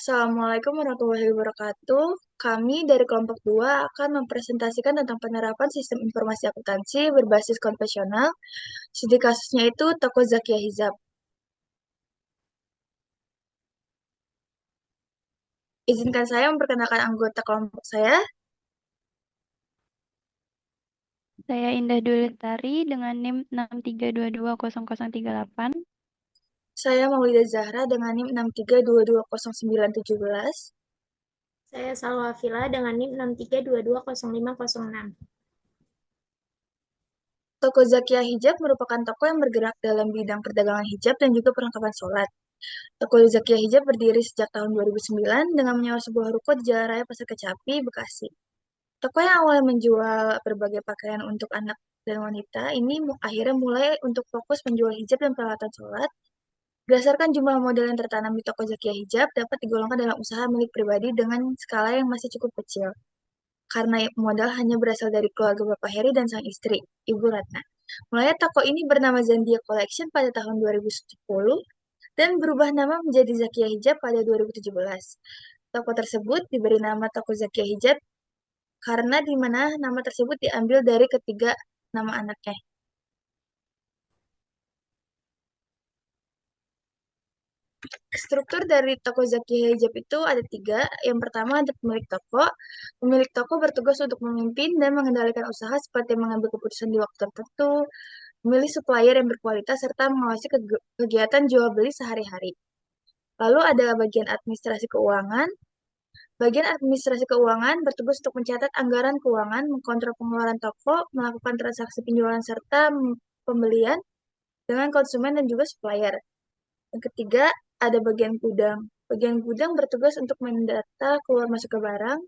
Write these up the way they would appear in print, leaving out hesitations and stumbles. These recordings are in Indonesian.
Assalamualaikum warahmatullahi wabarakatuh. Kami dari kelompok 2 akan mempresentasikan tentang penerapan sistem informasi akuntansi berbasis konvensional. Studi kasusnya itu Toko Zakia Hizab. Izinkan saya memperkenalkan anggota kelompok saya. Saya Indah Dwi Lestari dengan NIM 632200038. Saya Maulidah Zahra dengan NIM 632200917. Saya Salwa Fila dengan NIM 632200506. Toko Zakia Hijab merupakan toko yang bergerak dalam bidang perdagangan hijab dan juga perlengkapan sholat. Toko Zakia Hijab berdiri sejak tahun 2009 dengan menyewa sebuah ruko di Jalan Raya Pasar Kecapi, Bekasi. Toko yang awalnya menjual berbagai pakaian untuk anak dan wanita, ini akhirnya mulai untuk fokus menjual hijab dan peralatan sholat. Berdasarkan jumlah model yang tertanam di toko Zakia Hijab, dapat digolongkan dalam usaha milik pribadi dengan skala yang masih cukup kecil. Karena modal hanya berasal dari keluarga Bapak Heri dan sang istri, Ibu Ratna. Mulanya toko ini bernama Zandia Collection pada tahun 2010 dan berubah nama menjadi Zakia Hijab pada 2017. Toko tersebut diberi nama Toko Zakia Hijab karena di mana nama tersebut diambil dari ketiga nama anaknya. Struktur dari toko Zaki Hijab itu ada tiga. Yang pertama ada pemilik toko. Pemilik toko bertugas untuk memimpin dan mengendalikan usaha seperti mengambil keputusan di waktu tertentu, memilih supplier yang berkualitas, serta mengawasi kegiatan jual beli sehari-hari. Lalu ada bagian administrasi keuangan. Bagian administrasi keuangan bertugas untuk mencatat anggaran keuangan, mengkontrol pengeluaran toko, melakukan transaksi penjualan serta pembelian dengan konsumen dan juga supplier. Yang ketiga, ada bagian gudang. Bagian gudang bertugas untuk mendata keluar masuk ke barang,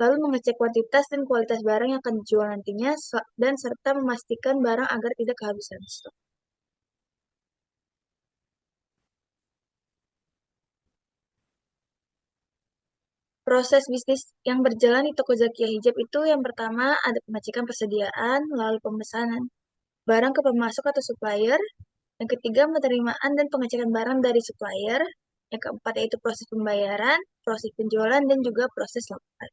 lalu mengecek kuantitas dan kualitas barang yang akan dijual nantinya, dan serta memastikan barang agar tidak kehabisan stok. Proses bisnis yang berjalan di toko Zakia Hijab itu yang pertama ada pengecekan persediaan, lalu pemesanan barang ke pemasok atau supplier. Yang ketiga, penerimaan dan pengecekan barang dari supplier. Yang keempat, yaitu proses pembayaran, proses penjualan, dan juga proses laporan.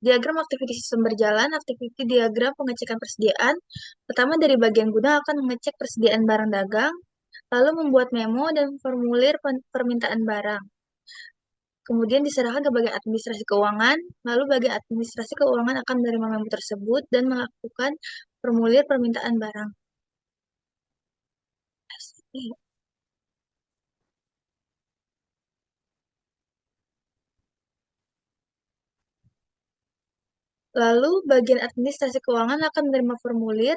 Diagram aktiviti sistem berjalan, aktiviti diagram pengecekan persediaan. Pertama, dari bagian gudang akan mengecek persediaan barang dagang, lalu membuat memo dan formulir permintaan barang. Kemudian diserahkan ke bagian administrasi keuangan, lalu bagian administrasi keuangan akan menerima memo tersebut dan melakukan formulir permintaan barang. Lalu bagian administrasi keuangan akan menerima formulir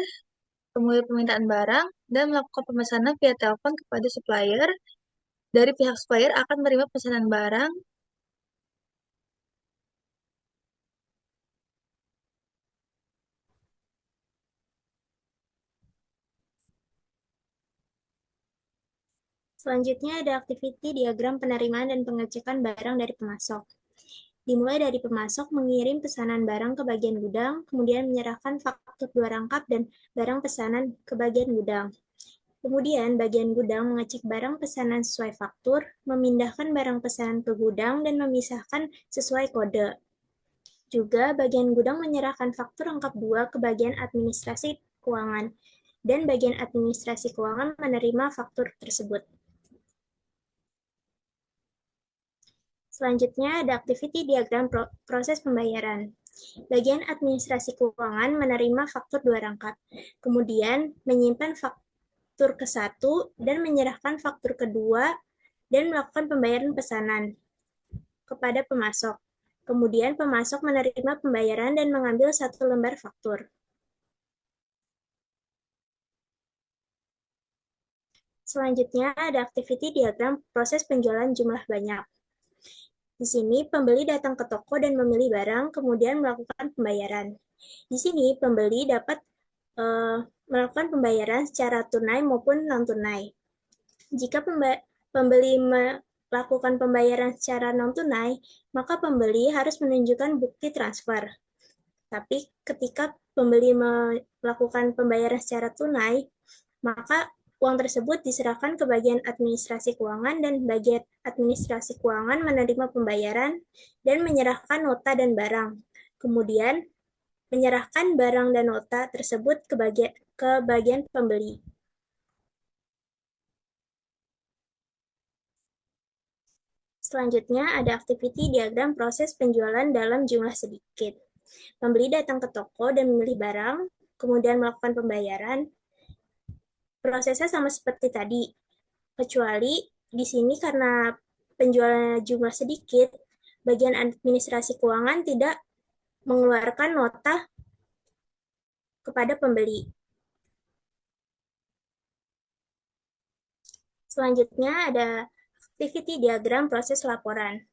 permintaan barang, dan melakukan pemesanan via telepon kepada supplier. Dari pihak supplier akan menerima pesanan barang. Selanjutnya ada aktiviti diagram penerimaan dan pengecekan barang dari pemasok. Dimulai dari pemasok mengirim pesanan barang ke bagian gudang, kemudian menyerahkan faktur 2 rangkap dan barang pesanan ke bagian gudang. Kemudian bagian gudang mengecek barang pesanan sesuai faktur, memindahkan barang pesanan ke gudang, dan memisahkan sesuai kode. Juga bagian gudang menyerahkan faktur rangkap 2 ke bagian administrasi keuangan, dan bagian administrasi keuangan menerima faktur tersebut. Selanjutnya ada aktiviti diagram proses pembayaran. Bagian administrasi keuangan menerima faktur 2 rangkap, kemudian menyimpan faktur ke-1 dan menyerahkan faktur kedua dan melakukan pembayaran pesanan kepada pemasok. Kemudian pemasok menerima pembayaran dan mengambil 1 lembar faktur. Selanjutnya ada aktiviti diagram proses penjualan jumlah banyak. Di sini pembeli datang ke toko dan memilih barang, kemudian melakukan pembayaran. Di sini pembeli dapat melakukan pembayaran secara tunai maupun non-tunai. Jika pembeli melakukan pembayaran secara non-tunai, maka pembeli harus menunjukkan bukti transfer. Tapi ketika pembeli melakukan pembayaran secara tunai, maka Uang tersebut diserahkan ke bagian administrasi keuangan dan bagian administrasi keuangan menerima pembayaran dan menyerahkan nota dan barang. Kemudian, menyerahkan barang dan nota tersebut ke bagian pembeli. Selanjutnya ada activity diagram proses penjualan dalam jumlah sedikit. Pembeli datang ke toko dan memilih barang, kemudian melakukan pembayaran. Prosesnya sama seperti tadi, kecuali di sini karena penjualan jumlah sedikit, bagian administrasi keuangan tidak mengeluarkan nota kepada pembeli. Selanjutnya ada activity diagram proses laporan.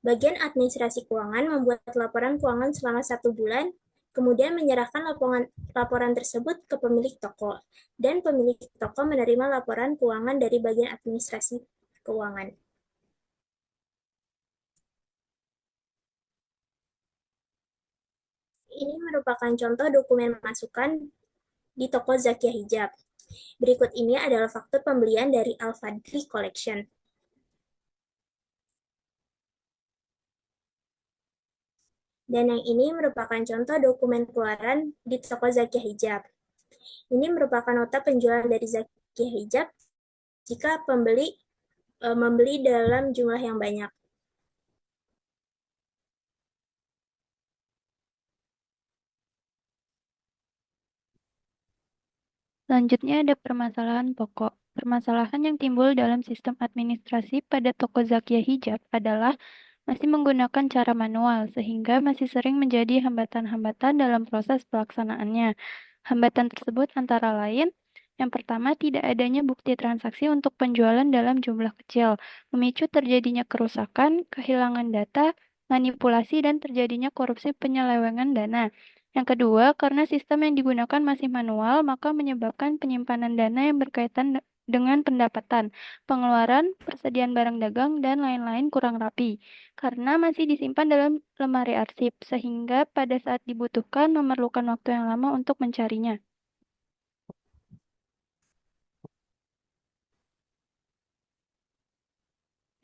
Bagian administrasi keuangan membuat laporan keuangan selama 1 bulan, kemudian menyerahkan laporan tersebut ke pemilik toko, dan pemilik toko menerima laporan keuangan dari bagian administrasi keuangan. Ini merupakan contoh dokumen masukan di toko Zakia Hijab. Berikut ini adalah faktur pembelian dari Al-Fadli Collection. Dan yang ini merupakan contoh dokumen keluaran di toko Zakia Hijab. Ini merupakan nota penjualan dari Zakia Hijab jika pembeli membeli dalam jumlah yang banyak. Selanjutnya ada permasalahan pokok. Permasalahan yang timbul dalam sistem administrasi pada toko Zakia Hijab adalah masih menggunakan cara manual, sehingga masih sering menjadi hambatan-hambatan dalam proses pelaksanaannya. Hambatan tersebut antara lain, yang pertama, tidak adanya bukti transaksi untuk penjualan dalam jumlah kecil, memicu terjadinya kerusakan, kehilangan data, manipulasi, dan terjadinya korupsi penyelewengan dana. Yang kedua, karena sistem yang digunakan masih manual, maka menyebabkan penyimpanan dana yang berkaitan dengan pendapatan, pengeluaran, persediaan barang dagang, dan lain-lain kurang rapi, karena masih disimpan dalam lemari arsip, sehingga pada saat dibutuhkan memerlukan waktu yang lama untuk mencarinya.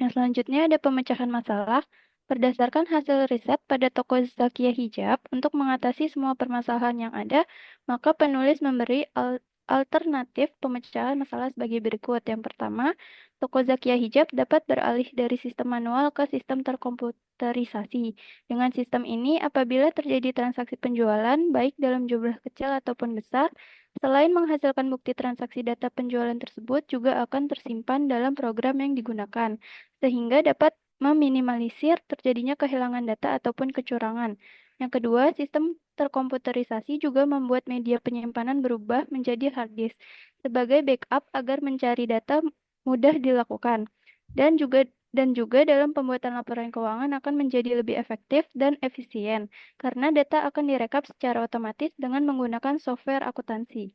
Yang selanjutnya ada pemecahan masalah. Berdasarkan hasil riset pada toko Zakia Hijab, untuk mengatasi semua permasalahan yang ada, maka penulis memberi alternatif pemecahan masalah sebagai berikut. Yang pertama, toko Zakia Hijab dapat beralih dari sistem manual ke sistem terkomputerisasi. Dengan sistem ini, apabila terjadi transaksi penjualan, baik dalam jumlah kecil ataupun besar, selain menghasilkan bukti transaksi, data penjualan tersebut juga akan tersimpan dalam program yang digunakan, sehingga dapat meminimalisir terjadinya kehilangan data ataupun kecurangan. Yang kedua, sistem terkomputerisasi juga membuat media penyimpanan berubah menjadi hard disk sebagai backup agar mencari data mudah dilakukan. Dan juga dalam pembuatan laporan keuangan akan menjadi lebih efektif dan efisien karena data akan direkap secara otomatis dengan menggunakan software akuntansi.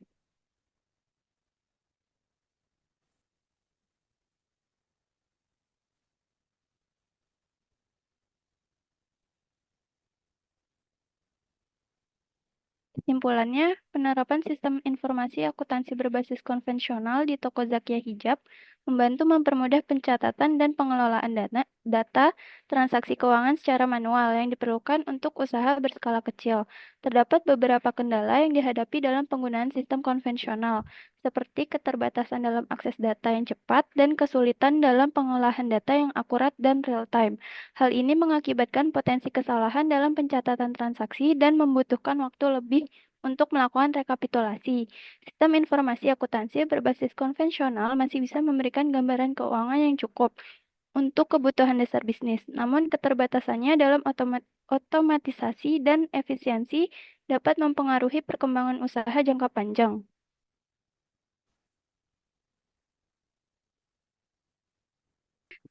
Kesimpulannya, penerapan sistem informasi akuntansi berbasis konvensional di toko Zakia Hijab membantu mempermudah pencatatan dan pengelolaan data transaksi keuangan secara manual yang diperlukan untuk usaha berskala kecil. Terdapat beberapa kendala yang dihadapi dalam penggunaan sistem konvensional, seperti keterbatasan dalam akses data yang cepat dan kesulitan dalam pengolahan data yang akurat dan real-time. Hal ini mengakibatkan potensi kesalahan dalam pencatatan transaksi dan membutuhkan waktu lebih untuk melakukan rekapitulasi. Sistem informasi akuntansi berbasis konvensional masih bisa memberikan gambaran keuangan yang cukup untuk kebutuhan dasar bisnis, namun keterbatasannya dalam otomatisasi dan efisiensi dapat mempengaruhi perkembangan usaha jangka panjang.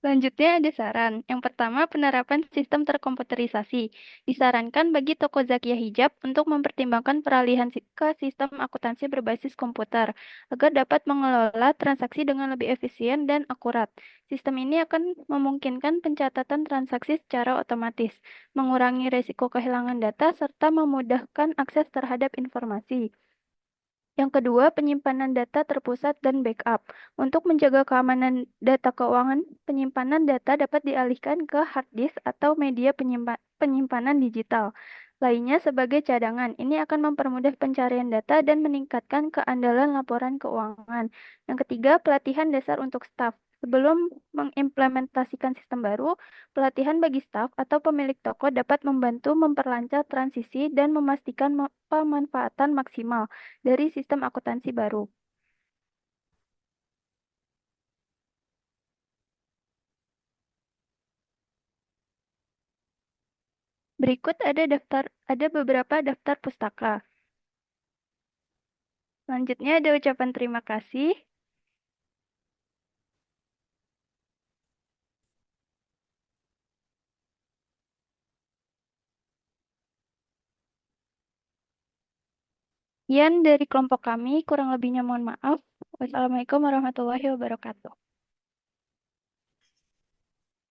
Selanjutnya ada saran. Yang pertama, penerapan sistem terkomputerisasi. Disarankan bagi toko Zakia Hijab untuk mempertimbangkan peralihan ke sistem akuntansi berbasis komputer agar dapat mengelola transaksi dengan lebih efisien dan akurat. Sistem ini akan memungkinkan pencatatan transaksi secara otomatis, mengurangi risiko kehilangan data, serta memudahkan akses terhadap informasi. Yang kedua, penyimpanan data terpusat dan backup. Untuk menjaga keamanan data keuangan, penyimpanan data dapat dialihkan ke hard disk atau media penyimpanan digital lainnya sebagai cadangan. Ini akan mempermudah pencarian data dan meningkatkan keandalan laporan keuangan. Yang ketiga, pelatihan dasar untuk staf. Sebelum mengimplementasikan sistem baru, pelatihan bagi staf atau pemilik toko dapat membantu memperlancar transisi dan memastikan pemanfaatan maksimal dari sistem akuntansi baru. Berikut ada beberapa daftar pustaka. Selanjutnya ada ucapan terima kasih. Sekian dari kelompok kami, kurang lebihnya mohon maaf. Wassalamualaikum warahmatullahi wabarakatuh.